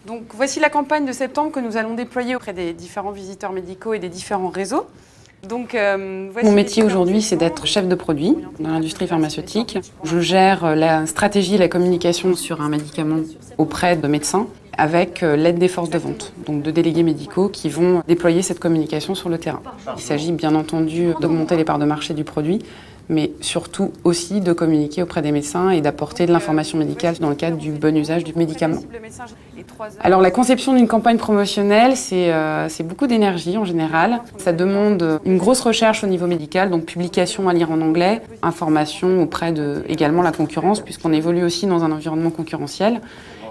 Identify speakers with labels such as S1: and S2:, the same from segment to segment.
S1: Donc voici la campagne de septembre que nous allons déployer auprès des différents visiteurs médicaux et des différents réseaux. Mon métier aujourd'hui, c'est d'être chef de produit dans l'industrie pharmaceutique. Je gère la stratégie et la communication sur un médicament auprès de médecins avec l'aide des forces de vente, donc de délégués médicaux qui vont déployer cette communication sur le terrain. Il s'agit bien entendu d'augmenter les parts de marché du produit, mais surtout aussi de communiquer auprès des médecins et d'apporter de l'information médicale dans le cadre du bon usage du médicament. Alors la conception d'une campagne promotionnelle, c'est beaucoup d'énergie en général. Ça demande une grosse recherche au niveau médical, donc publication à lire en anglais, information auprès de également la concurrence, puisqu'on évolue aussi dans un environnement concurrentiel.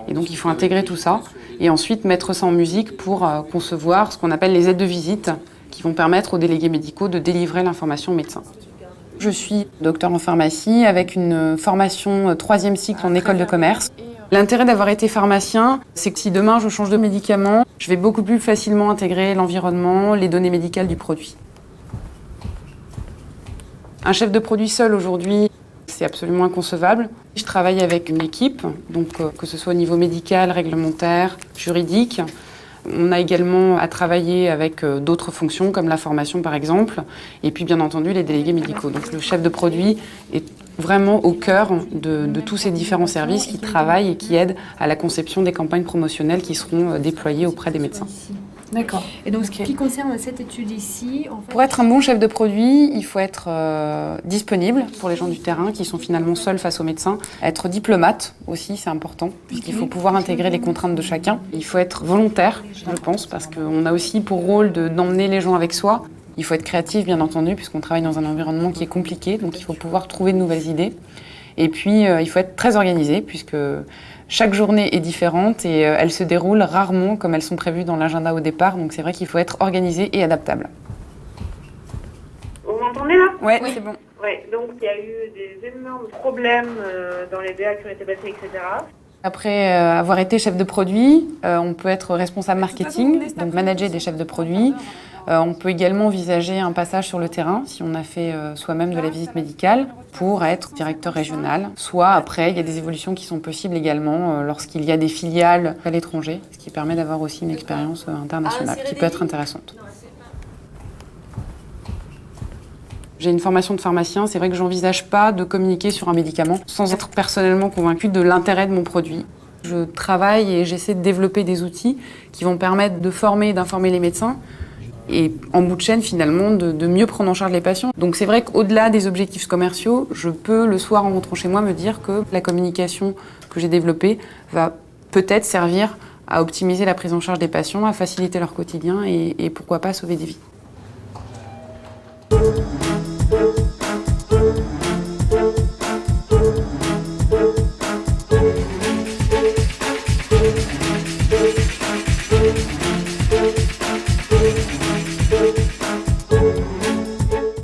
S1: Et donc il faut intégrer tout ça et ensuite mettre ça en musique pour concevoir ce qu'on appelle les aides de visite qui vont permettre aux délégués médicaux de délivrer l'information aux médecins. Je suis docteur en pharmacie avec une formation 3e cycle en école de commerce. L'intérêt d'avoir été pharmacien, c'est que si demain je change de médicament, je vais beaucoup plus facilement intégrer l'environnement, les données médicales du produit. Un chef de produit seul aujourd'hui, c'est absolument inconcevable. Je travaille avec une équipe, donc que ce soit au niveau médical, réglementaire, juridique. On a également à travailler avec d'autres fonctions, comme la formation par exemple, et puis bien entendu les délégués médicaux. Donc le chef de produit est vraiment au cœur de tous ces différents services qui travaillent et qui aident à la conception des campagnes promotionnelles qui seront déployées auprès des médecins.
S2: D'accord. Et donc, ce qui concerne cette étude ici...
S1: Pour être un bon chef de produit, il faut être disponible pour les gens du terrain qui sont finalement seuls face aux médecins. Être diplomate aussi, c'est important, puisqu'il faut pouvoir intégrer les contraintes de chacun. Il faut être volontaire, je pense, parce qu'on a aussi pour rôle d'emmener les gens avec soi. Il faut être créatif, bien entendu, puisqu'on travaille dans un environnement qui est compliqué, donc il faut pouvoir trouver de nouvelles idées. Et puis, il faut être très organisé, puisque chaque journée est différente et elles se déroulent rarement comme elles sont prévues dans l'agenda au départ. Donc c'est vrai qu'il faut être organisé et adaptable.
S3: Vous m'entendez là?
S1: Oui, c'est bon.
S3: Ouais, donc il y a eu des énormes problèmes dans les DA qui ont été battus, etc.
S1: Après avoir été chef de produit, on peut être responsable marketing, donc manager des chefs de produit. On peut également envisager un passage sur le terrain, si on a fait soi-même de la visite médicale, pour être directeur régional. Soit après, il y a des évolutions qui sont possibles également lorsqu'il y a des filiales à l'étranger, ce qui permet d'avoir aussi une expérience internationale, qui peut être intéressante. J'ai une formation de pharmacien, c'est vrai que j'envisage pas de communiquer sur un médicament sans être personnellement convaincue de l'intérêt de mon produit. Je travaille et j'essaie de développer des outils qui vont permettre de former et d'informer les médecins et en bout de chaîne finalement de mieux prendre en charge les patients. Donc c'est vrai qu'au-delà des objectifs commerciaux, je peux le soir en rentrant chez moi me dire que la communication que j'ai développée va peut-être servir à optimiser la prise en charge des patients, à faciliter leur quotidien et pourquoi pas sauver des vies.